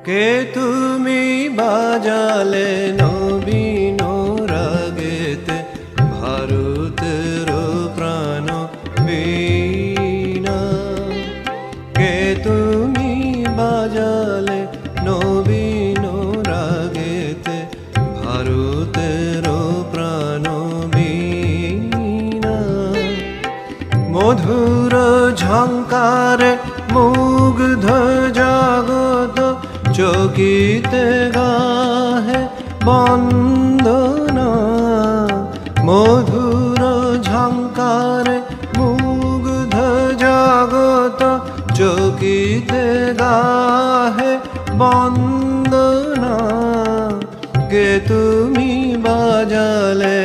কে তুমি বাজালে নবীন রাগেতে ভারতের প্রাণ বীণা। কে তুমি বাজালে নবীন রাগেতে ভারতের প্রাণ বীণা। মধুর ঝঙ্কারে মুগ্ধ জগত চকিতে গাহে বন্দনা। মধুর ঝঙ্কারে মুগ্ধ জগত চকিতে গাহে বন্দনা। কে তুমি বাজালে